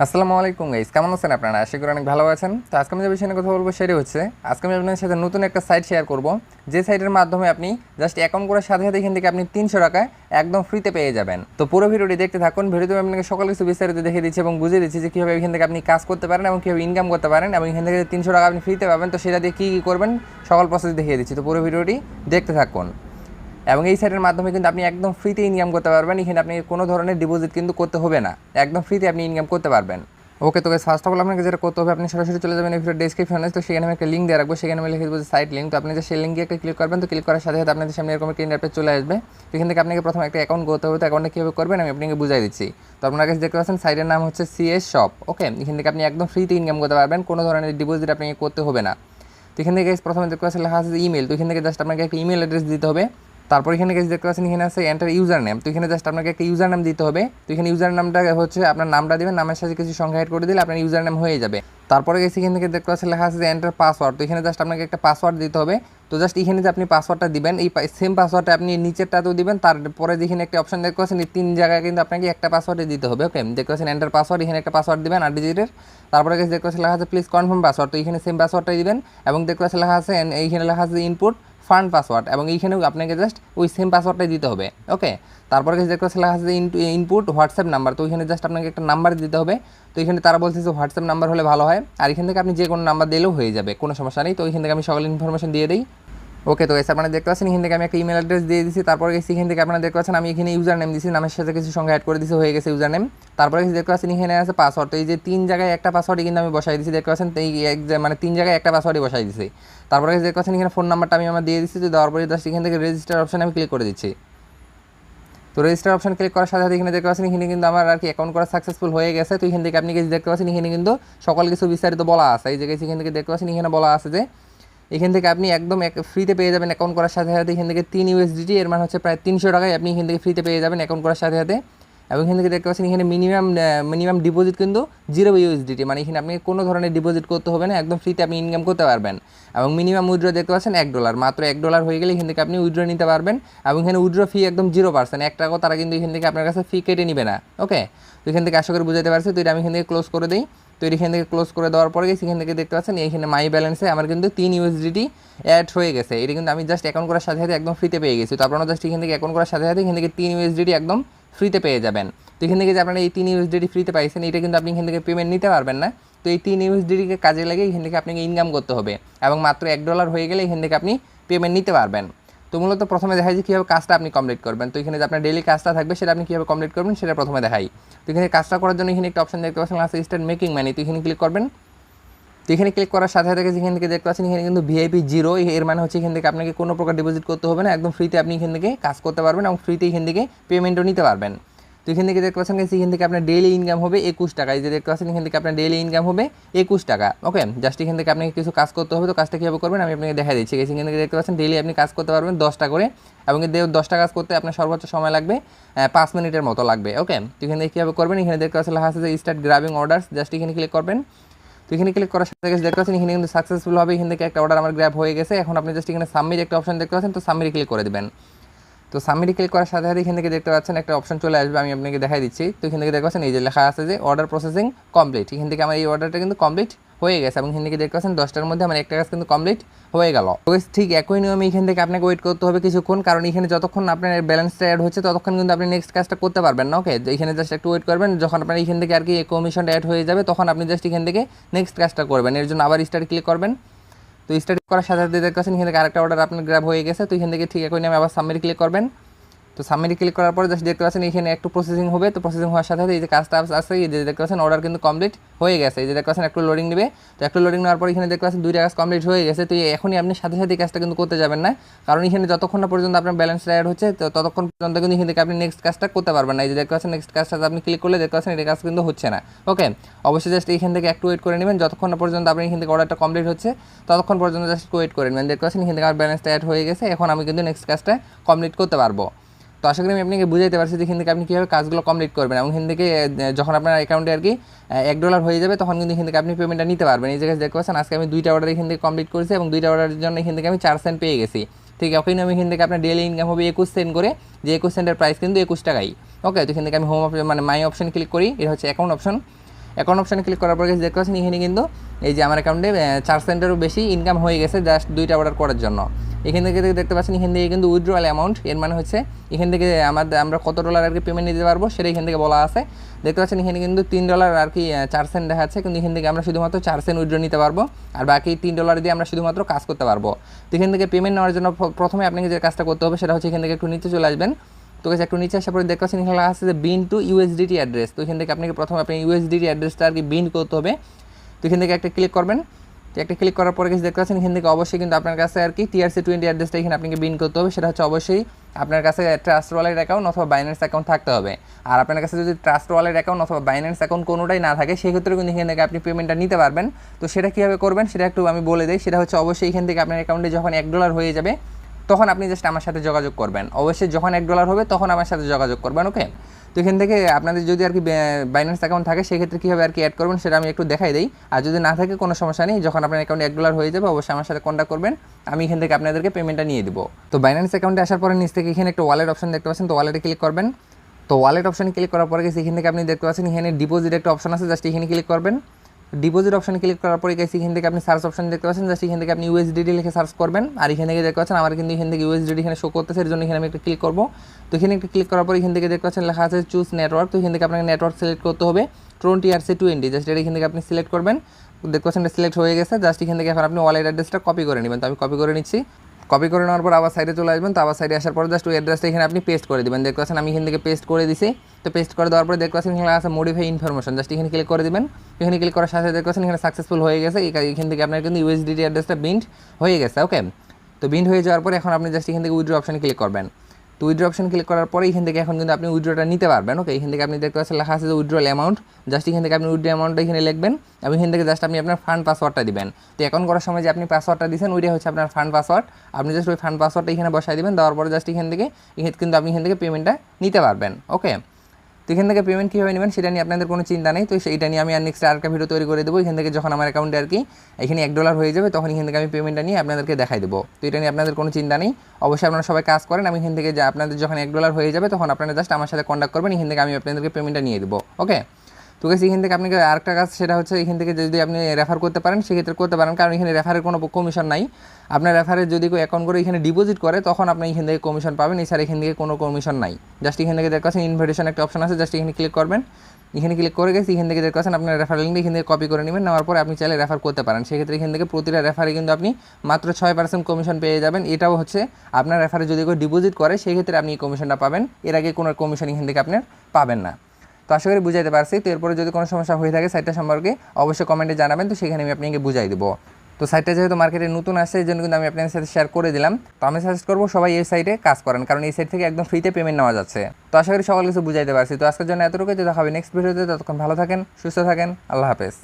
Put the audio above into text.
আসসালামু আলাইকুম গাইস, কেমন আছেন আপনারা? আশা করি অনেক ভালো আছেন। তো আজকে আমি যে বিষয় নিয়ে কথা বলবো সেটা হচ্ছে, আজকে আমি আপনাদের সাথে নতুন একটা সাইট শেয়ার করব, যে সাইটের মাধ্যমে আপনি জাস্ট অ্যাকাউন্ট করার সাথে সাথে এখান থেকে আপনি 300 টাকায় একদম ফ্রিতে পেয়ে যাবেন। তো পুরো ভিডিওটি দেখতে থাকুন। ভিডিওতে আমি আপনাকে সকল কিছু বিস্তারিত দেখিয়ে দিচ্ছি এবং বুঝিয়ে দিচ্ছি যে কীভাবে এখান থেকে আপনি কাজ করতে পারেন এবং কীভাবে ইনকাম করতে পারেন এবং এখান থেকে 300 টাকা আপনি ফ্রিতে পাবেন। তো সেটা দিয়ে কী কী করবেন সকল প্রসেস দেখিয়ে দিচ্ছি। তো পুরো ভিডিওটি দেখতে থাকুন এবং এই সাইটের মাধ্যমে কিন্তু আপনি একদম ফ্রিতে ইনকাম করতে পারবেন। এখানে আপনি কোনো ধরনের ডিপোজিট কিন্তু করতে হবে না, একদম ফ্রিতে আপনি ইনকাম করতে পারবেন। ওকে, তো ফার্স্ট অফ অল আপনাকে যেটা করতে হবে, আপনি সরাসরি চলে যাবেন এই ভিডিও ডেসক্রিপশনে। তো সেখানে আমি একটা লিঙ্ক দিয়ে রাখবো, সেখানে আমি লিখে দেবো সাইট লিঙ্ক। তো আপনি যে সেই লিঙ্কে একটা ক্লিক করবেন, তো ক্লিক করার সাথে সাথে আপনাদের সামনে এরকম একটা ইন্টারফেস চলে আসবে। তো এখান থেকে আপনাকে প্রথমে একটা অ্যাকাউন্ট করতে হবে। তো অ্যাকাউন্টটা কীভাবে করবেন আমি আপনাকে বুঝাই দিচ্ছি। তো আপনার কাছে দেখতে পাচ্ছেন সাইটের নাম হচ্ছে সিএস শপ। ওকে, এখান থেকে আপনি একদম ফ্রিতে ইনকাম করতে পারবেন, কোনো ধরনের ডিপোজিট আপনাকে করতে হবে না। তো এখান থেকে প্রথমে দেখতে পাচ্ছেন লেখা আছে ইমেল। তো এখান থেকে জাস্ট আপনাকে একটা ইমেল অ্যাড্রেস দিতে হবে। তারপর এখানে গেছে দেখতে পাচ্ছেন এখানে আছে এন্টার ইউজার নেম। তো এখানে জাস্ট আপনাকে একটা ইউজার নাম দিতে হবে। তো এখানে ইউজার নামটা হচ্ছে আপনার নামটা দেবেন, নামের সাথে কিছু সংখ্যা অ্যাড করে দিলে আপনার ইউজার নেম হয়ে যাবে। তারপরে গেছে এখান থেকে দেখতে পাচ্ছেন লেখা আছে যে এন্টার পাসওয়ার্ড। তো এখানে জাস্ট আপনাকে একটা পাসওয়ার্ড দিতে হবে। তো জাস্ট এখানে যে আপনি পাসওয়ার্ডটা দিবেন, এই সেম পাসওয়ার্ডটা আপনি নিচেরটাতেও দিবেন। তারপরে যেখানে একটা অপশন দেখতে পাচ্ছেন এই 3 জায়গায় কিন্তু আপনাকে একটা পাসওয়ার্ডে দিতে হবে। ওকে, দেখতে পাচ্ছেন এন্টার পাসওয়ার্ড, এখানে একটা পাসওয়ার্ড দিবেন 8 ডিজিটের। তারপরে গেছে দেখতে পাচ্ছেন লেখা আছে প্লিজ কনফার্ম পাসওয়ার্ড। তো এখানে সেম পাসওয়ার্ডটাই দিবেন এবং দেখতে পাচ্ছেন লেখা আছে এইখানে লেখা আছে ইনপুট ফান্ড পাসওয়ার্ড এবং এইখানেও আপনাকে জাস্ট ওই সেম পাসওয়ার্ডটাই দিতে হবে। ওকে, তারপরে কিছু দেখতে লেখা আছে ইনপুট হোয়াটসঅ্যাপ নাম্বার। তো ওইখানে জাস্ট আপনাকে একটা নাম্বার দিতে হবে। তো এখানে তারা বলছে যে হোয়াটসঅ্যাপ নাম্বার হলে ভালো হয়, আর এখান থেকে আপনি যে কোনো নাম্বার দিলেও হয়ে যাবে, কোনো সমস্যা নেই। তো ওইখান থেকে আমি সকল ইনফরমেশন দিয়ে দিই। ওকে, তো এসে আপনারা দেখতে পাচ্ছেন এখান থেকে আমি একটা ইমেল অ্যাড্রেস দিয়ে দিচ্ছি। তারপরে গেছি এখান থেকে আপনারা দেখতে পাচ্ছেন আমি এখানে ইউজার নেম দিচ্ছি, নামের সাথে কিছু সংখ্যা অ্যাড করে দিচ্ছি, হয়ে গেছে ইউজার নেম। তারপরে দেখতে পাচ্ছেন এখানে আছে পাসওয়ার্ড। তো এই যে 3 জায়গায় একটা পাসওয়ার্ডই কিন্তু আমি বসাই দিচ্ছি, দেখতে পাচ্ছেন এই মানে 3 জায়গায় একটা পাসওয়ার্ডই বসাই দিচ্ছি। তারপরে দেখতে পাচ্ছেন এখানে ফোন নাম্বারটা আমি আমার দিয়ে দিচ্ছি। তো দেওয়ার পরে জাস্ট এখান থেকে রেজিস্টার অপশন আমি ক্লিক করে দিচ্ছি। তো রেজিস্টার অপশন ক্লিক করার সাথে সাথে এখানে দেখতে পাচ্ছেন এখানে কিন্তু আমার আর কি অ্যাকাউন্ট করা সাকসেসফুল হয়ে গেছে। তো এখান থেকে আপনি দেখতে পাচ্ছেন এখানে কিন্তু সকল কিছু বিস্তারিত বলা আছে। এই জায়গায় এখান থেকে দেখতে পাচ্ছেন এখানে বলা আছে যে এখান থেকে আপনি একদম ফ্রিতে পেয়ে যাবেন অ্যাকাউন্ট করার সাথে সাথে। এখান থেকে 3 ইউএসডিটি, এর মানে হচ্ছে প্রায় 300 টাকায় আপনি এখান থেকে ফ্রিতে পেয়ে যাবেন অ্যাকাউন্ট করার সাথে সাথে। এবং এখান থেকে দেখতে পাচ্ছেন এখানে মিনিমাম ডিপোজিট কিন্তু 0 ইউএসডিটি, মানে এখানে আপনি কোনো ধরনের ডিপোজিট করতে হবে না, একদম ফ্রিতে আপনি ইনকাম করতে পারবেন। এবং মিনিমাম উইথড্র দেখতে পাচ্ছেন $1, মাত্র $1 হয়ে গেলে এখান থেকে আপনি উইথড্র নিতে পারবেন। এবং এখানে উইথড্র ফি একদম 0%, 1 টাকাও তারা কিন্তু এখান থেকে আপনার কাছে ফি কেটে নেবে না। ওকে, তো এখান থেকে আশা করে বুঝাতে পারছি। তো এটা আমি এখান থেকে ক্লোজ করে দিই। তো এখান থেকে ক্লোজ করে দেওয়ার পরে এখান থেকে দেখতে পাচ্ছেন এখানে মাই ব্যালেন্সে আমার কিন্তু 3 ইউএসডিটি অ্যাড হয়ে গেছে। এটা কিন্তু আমি জাস্ট অ্যাকাউন্ট করার সাথে সাথে একদম ফ্রিতে পেয়ে গেছি। তো আপনারা জাস্ট এখান থেকে অ্যাকাউন্ট করার সাথে সাথে এখান থেকে 3 ইউএসডিটি একদম ফ্রিতে পেয়ে যাবেন। তো এখান থেকে যে আপনারা এই 3 ইউএসডিটি ফ্রিতে পাইছেন, এটা কিন্তু আপনি এখান থেকে পেমেন্ট নিতে পারবেন না। তো এই 3 ইউএসডিটিকে কাজে লাগিয়ে এখান থেকে আপনাকে ইনকাম করতে হবে এবং মাত্র $1 হয়ে গেলে এখান থেকে আপনি পেমেন্ট নিতে পারবেন। তো মূলত প্রথমে দেখাই যে কীভাবে কাজটা আপনি কমপ্লিট করবেন। তো এখানে যে আপনার ডেইলি কাজটা থাকবে সেটা আপনি কীভাবে কমপ্লিট করবেন সেটা প্রথমে দেখাই। তো এখানে কাজটা করার জন্য এখানে একটা অপশন দেখতে পাচ্ছেন আছে স্টার্ট মেকিং মানি। তো এখানে ক্লিক করবেন। তো এখানে ক্লিক করার সাথে সাথে এখান থেকে দেখতে পাচ্ছেন এখানে কিন্তু ভিআইপি 0, এর মানে হচ্ছে এখান থেকে আপনাকে কোনো প্রকার ডিপোজিট করতে হবে না, একদম ফ্রিতে আপনি এখান থেকে কাজ করতে পারবেন এবং ফ্রিতে এখান থেকে পেমেন্টও নিতে পারবেন। তো এখান থেকে দেখতে পাচ্ছেন এখান থেকে আপনার ডেইলি ইনকাম হবে 21 টাকা। এই যে দেখতে পাচ্ছেন এখান থেকে আপনার ডেইলি ইনকাম হবে 21 টাকা। ওকে, জাস্ট এখান থেকে আপনাকে কিছু কাজ করতে হবে। তো কাজটা কীভাবে করবেন আমি আপনাকে দেখা দিচ্ছি। এখান থেকে দেখতে পাচ্ছেন ডেইলি আপনি কাজ করতে পারবেন 10টা করে, এবং 10টা কাজ করতে আপনার সর্বোচ্চ সময় লাগবে 5 মিনিটের মতো লাগবে। ওকে, তো এখান থেকে কীভাবে করবেন এখানে দেখতে পাচ্ছেন লেখা আছে যে স্টার্ট গ্রাবিং অর্ডার্স। জাস্ট এখানে ক্লিক করবেন। তো এখানে ক্লিক করার সাথে দেখতে পাচ্ছেন এখানে কিন্তু সাকসেসফুল হবে এখান থেকে একটা অর্ডার আমার গ্র্যাব হয়ে গেছে। এখন আপনি জাস্ট এখানে সাবমিট একটা অপশন দেখতে পাচ্ছেন, তো সাবমিট ক্লিক করে দেবেন। তো সাবমিট ক্লিক করার সাথে সাথে এখান থেকে দেখতে পাচ্ছেন একটা অপশন চলে আসবে, আমি আপনাকে দেখাই দিচ্ছি। তো এখান থেকে দেখতে পাচ্ছেন এই যে লেখা আছে যে অর্ডার প্রসেসিং কমপ্লিট। এখান থেকে আমার এই অর্ডারটা কিন্তু কমপ্লিট হয়ে গেছে এবং এখান থেকে দেখতে পাচ্ছেন 10টার মধ্যে আমার একটা কাজ কিন্তু কমপ্লিট হয়ে গেল। তো ঠিক একই নিয়মে এখান থেকে আপনাকে ওয়েট করতে হবে কিছুক্ষণ, কারণ এখানে যতক্ষণ আপনার ব্যালেন্সটা অ্যাড হচ্ছে ততক্ষণ কিন্তু আপনি নেক্সট কাজটা করতে পারবেন না। ওকে, এখানে জাস্ট একটু ওয়েট করবেন, যখন আপনার এখান থেকে আর কি কমিশনটা অ্যাড হয়ে যাবে তখন আপনি জাস্ট এখান থেকে নেক্সট কাজটা করবেন। এর জন্য আবার স্টার্ট ক্লিক করবেন। তো স্টার্ট করার সাথে সাথে দেখতে পাচ্ছেন এখান থেকে আরেকটা অর্ডার আপনার গ্র্যাব হয়ে গেছে। তো এখান থেকে ঠিক একই নিয়মে আবার সাবমিট ক্লিক করবেন। তো সাবমিট ক্লিক করার পরে জাস্ট দেখতে পাচ্ছেন এখানে একটু প্রসেসিং হবে। তো প্রসেসিং হওয়ার সাথে সাথে এই যে কাজটা আছে এই যে দেখতে পাচ্ছেন অর্ডার কিন্তু কমপ্লিট হয়ে গেছে। এই যে দেখতে পাচ্ছেন একটু লোডিং নেবে। তো একটু লোডিং নেওয়ার পর এখানে দেখতে পাচ্ছেন 2টা কাজ কমপ্লিট হয়ে গেছে। তো এখনই আপনি সাথে সাথে কাজটা কিন্তু করতে যাবেন না, কারণ এখানে যতক্ষণ না পর্যন্ত আপনার ব্যালেন্সটা অ্যাড হচ্ছে তো ততক্ষণ পর্যন্ত কিন্তু এখান থেকে আপনি নেক্সট কাজটা করতে পারবেন না। এই যে দেখতে পাচ্ছেন নেক্সট কাজটা আপনি ক্লিক করলে দেখতে পাচ্ছেন এটা কাজ কিন্তু হচ্ছে না। ওকে, অবশ্যই জাস্ট এখান থেকে একটু ওয়েট করে নেবেন, যতক্ষণ না পর্যন্ত আপনি এখান থেকে অর্ডারটা কমপ্লিট হচ্ছে ততক্ষণ পর্যন্ত জাস্ট ওয়েট করে নেবেন। দেখতে পাচ্ছেন এখান থেকে আমার ব্যালেন্সটা অ্যাড হয়ে গেছে, এখন আমি কিন্তু নেক্সট কাজটা কমপ্লিট করতে পারবো। তো আশা করি আমি আপনাকে বুঝাইতে পারছি যে এখান থেকে আপনি কীভাবে কাজগুলো কমপ্লিট করবেন এবং এখান থেকে যখন আপনার অ্যাকাউন্টে আর কি $1 হয়ে যাবে তখন কিন্তু এখান থেকে আপনি পেমেন্টটা নিতে পারবেন। এই জায়গায় দেখতে পাচ্ছেন আজকে আমি 2টা অর্ডার এখান থেকে কমপ্লিট করেছি এবং 2টা অর্ডারের জন্য এখান থেকে আমি 4 সেন্ট পেয়ে গেছি। ঠিক ওখানে আমি এখান থেকে আপনার ডেইলি ইনকাম হবে 21 সেন্ট করে, যে 21 সেন্টের প্রাইস কিন্তু 21 টাকাই। ওকে, তো এখান থেকে আমি হোম অপশন মানে মাই অপশন ক্লিক করি, এটা হচ্ছে অ্যাকাউন্ট অপশন। অ্যাকাউন্ট অপশানে ক্লিক করার পরে দেখতে পাচ্ছেন এখানে কিন্তু এই যে আমার অ্যাকাউন্টে 4 সেন্টেরও বেশি ইনকাম হয়ে গেছে জাস্ট 2টা অর্ডার করার জন্য। এখান থেকে দেখতে পাচ্ছেন এখান থেকে কিন্তু উইথড্রয়াল অ্যামাউন্ট, এর মানে হচ্ছে এখান থেকে আমরা কত ডলার আর কি পেমেন্ট নিতে পারবো সেটা এখান থেকে বলা আছে। দেখতে পাচ্ছেন এখানে কিন্তু $3 আর কি 4 সেন্ট দেখাচ্ছে, কিন্তু এখান থেকে আমরা শুধুমাত্র 4 সেন্ট উইথড্র নিতে পারবো, আর বাকি $3 দিয়ে আমরা শুধুমাত্র কাজ করতে পারবো। তো এখান থেকে পেমেন্ট নেওয়ার জন্য প্রথমে আপনাকে যে কাজটা করতে হবে সেটা হচ্ছে এখান থেকে একটু নিচে চলে আসবেন। তো একটু নিচে আসার পরে দেখতে পাচ্ছেন এখানে আছে যে বিন টু ইউএসডিটি অ্যাড্রেস। তো এখান থেকে আপনাকে প্রথমে আপনি ইউএসডিটি অ্যাড্রেসটা আর কি বিন করতে হবে। তো এখান থেকে একটা ক্লিক করবেন। তো একটা ক্লিক করার পরে দেখতে পাচ্ছেন এখান থেকে অবশ্যই কিন্তু আপনার কাছে আর কি TRC20 অ্যাড্রেসটা এখানে আপনাকে বিন করতে হবে। সেটা হচ্ছে অবশ্যই আপনার কাছে ট্রাস্ট ওয়ালেট অ্যাকাউন্ট অথবা বাইন্যান্স অ্যাকাউন্ট থাকতে হবে। আর আপনার কাছে যদি ট্রাস্ট ওয়ালেট অ্যাকাউন্ট অথবা বাইন্যান্স অ্যাকাউন্ট কোনোটাই না থাকে সেক্ষেত্রে কিন্তু এখান থেকে আপনি পেমেন্টটা নিতে পারবেন। তো সেটা কীভাবে করবেন সেটা একটু আমি বলে দিই। সেটা হচ্ছে অবশ্যই এখান থেকে আপনার অ্যাকাউন্টে যখন $1 হয়ে যাবে তখন আপনি জাস্ট আমার সাথে যোগাযোগ করবেন। অবশ্যই যখন $1 হবে তখন আমার সাথে যোগাযোগ করবেন, ওকে। তো এখান থেকে আপনাদের যদি আর কি বাইন্যান্স অ্যাকাউন্ট থাকে সেক্ষেত্রে কীভাবে আর কি অ্যাড করবেন সেটা আমি একটু দেখাই দিই। আর যদি না থাকে কোনো সমস্যা নেই, যখন আপনার অ্যাকাউন্টে $1 হয়ে যাবে অবশ্যই আমার সাথে কন্ট্যাক্ট করবেন, আমি এখান থেকে আপনাদেরকে পেমেন্টটা নিয়ে দেবো। তো বাইন্যান্স অ্যাকাউন্টে আসার পরে নিচ থেকে এখানে একটা ওয়ালেট অপশন দেখতে পাচ্ছেন, তো ওয়ালেটে ক্লিক করবেন। তো ওয়ালেট অপশানে ক্লিক করার পরে এখান থেকে আপনি দেখতে পাচ্ছেন এখানে ডিপোজিট একটা অপশন আছে, জাস্ট এখানে ক্লিক করবেন। ডিপোজিট অপশানে ক্লিক করার পরে এখান থেকে আপনি সার্চ অপশন দেখতে পাচ্ছেন, জাস্ট এখান থেকে আপনি USDT লিখে সার্চ করবেন। আর এখান থেকে দেখতে পাচ্ছেন আমার কিন্তু এখান থেকে USDT এখানে শো করতেছে, এর জন্য এখানে আমি একটা ক্লিক করবো। তো এখানে একটা ক্লিক করার পরে এখান থেকে দেখতে পাচ্ছেন লেখা আছে চুজ নেটওয়ার্ক। তো এখান থেকে আপনাকে নেটওয়ার্ক সিলেক্ট করতে হবে TRC20, জাস্ট এটা এখান থেকে আপনি সিলেক্ট করবেন। দেখতে পাচ্ছেন এটা সিলেক্ট হয়ে গেছে, জাস্ট এখান থেকে এখন আপনি ওয়ালেট অ্যাড্রেসটা কপি করে নেবেন। তো আমি কপি করে নিচ্ছি। কপি করে নেওয়ার পর আবার সাইডে চলে আসবেন। তো আবার সাইডে আসার পর জাস্ট ওই অ্যাড্রেসটা এখানে আপনি পেস্ট করে দেবেন। দেখতে পাচ্ছেন আমি এখান থেকে পেস্ট করে দিছি। তো পেস্ট করে দেওয়ার পরে দেখতে পাচ্ছেন এখানে আছে মডিফাই ইনফরমেশন, জাস্ট এখানে ক্লিক করে দেবেন। এখানে ক্লিক করার সাথে দেখতে পাচ্ছেন এখানে সাকসেসফুল হয়ে গেছে। এখান থেকে আপনার কিন্তু USDT অ্যাড্রেসটা বিন্ড হয়ে গেছে, ওকে। তো বিন্ড হয়ে যাওয়ার পরে এখন আপনি জাস্ট এখান থেকে উইথড্র অপশানে ক্লিক করবেন। তো উইথড্র অপশন ক্লিক করার পরে এখান থেকে এখন কিন্তু আপনি উইথড্রটা নিতে পারবেন, ওকে। এখান থেকে আপনি দেখতে পাচ্ছেন লেখা আছে যে উইথড্রল অ্যামাউন্ট, জাস্ট এখান থেকে আপনি উইথড্র অ্যামাউন্টটা এখানে লিখবেন এবং এখান থেকে জাস্ট আপনি আপনার ফান্ড পাসওয়ার্ডটা দিবেন। তো অ্যাকাউন্ট করার সময় যে আপনি পাসওয়ার্ডটা দিয়েছেন ওইটাই হচ্ছে আপনার ফান্ড পাসওয়ার্ড। আপনি জাস্ট ওই ফান্ড পাসওয়ার্ডটা এখানে বসাই দিবেন। দেওয়ার পরে জাস্ট এখান থেকে কিন্তু আপনি এখান থেকে পেমেন্টটা নিতে পারবেন, ওকে। তো এখান থেকে পেমেন্ট কীভাবে নেবেন সেটা নিয়ে আপনাদের কোনো চিন্তা নেই। তো সেইটা নিয়ে আমি আর নেক্সট আরেকটা ভিডিও তৈরি করে দেবো। এখান থেকে যখন আমার অ্যাকাউন্টে আর কি এখানে $1 হয়ে যাবে তখন এখান থেকে আমি পেমেন্টটা নিয়ে আপনাদেরকে দেখাই দেবো। তো এটা নিয়ে আপনাদের কোনো চিন্তা নেই, অবশ্যই আপনারা সবাই কাজ করেন। আমি এখান থেকে যে আপনাদের যখন $1 হয়ে যাবে তখন আপনারা জাস্ট আমার সাথে কন্ট্যাক্ট করবেন, এখান থেকে আমি আপনাদেরকে পেমেন্টটা নিয়ে দেবো, ওকে। তো গেছি এখান থেকে আপনাকে আরেকটা কাজ, সেটা হচ্ছে এখান থেকে যদি আপনি রেফার করতে পারেন সেক্ষেত্রে করতে পারেন, কারণ এখানে রেফারের কোনো কমিশন নাই। আপনার রেফারের যদি কেউ অ্যাকাউন্ট করে এখানে ডিপোজিট করে তখন আপনি এখান থেকে কমিশন পাবেন, এছাড়া এখান থেকে কোনো কমিশন নাই। জাস্ট এখান থেকে দেখতে পাচ্ছেন ইনভিটেশন একটা অপশন আছে, জাস্ট এখানে ক্লিক করবেন। এখানে ক্লিক করে গেছি এখান থেকে দেখতে পাচ্ছেন আপনার রেফার লিঙ্ক এখান থেকে কপি করে নেবেন। নেওয়ার পরে আপনি চাইলে রেফার করতে পারেন, সেক্ষেত্রে এখান থেকে প্রতিটা রেফারে কিন্তু আপনি মাত্র 6% কমিশন পেয়ে যাবেন। এটাও হচ্ছে আপনার রেফারে যদি কেউ ডিপোজিট করে সেক্ষেত্রে আপনি এই কমিশনটা পাবেন, এর আগে কোনো কমিশন এখান থেকে আপনার পাবেন না। তো আশা করি বুঝাইতে পারছি। তো এরপরে যদি কোনো সমস্যা হয়ে থাকে সাইটটা সম্পর্কে অবশ্যই কমেন্টে জানাবেন, তো সেখানে আমি আপনাকে বুঝাই দেবো। তো সাইটটা যেহেতু মার্কেটে নতুন আসছে এই জন্য কিন্তু আমি আপনাদের সাথে শেয়ার করে দিলাম। তো আমি সাজেস্ট করবো সবাই এই সাইটে কাজ করেন, কারণ এই সাইট থেকে একদম ফ্রিতে পেমেন্ট নেওয়া যাচ্ছে। তো আশা করি সকল কিছু বুঝাইতে পারছি। তো আজকের জন্য এতটুকুই, তো দেখা হবে নেক্সট ভিডিওতে। ততক্ষণ ভালো থাকেন, সুস্থ থাকেন, আল্লাহ হাফেজ।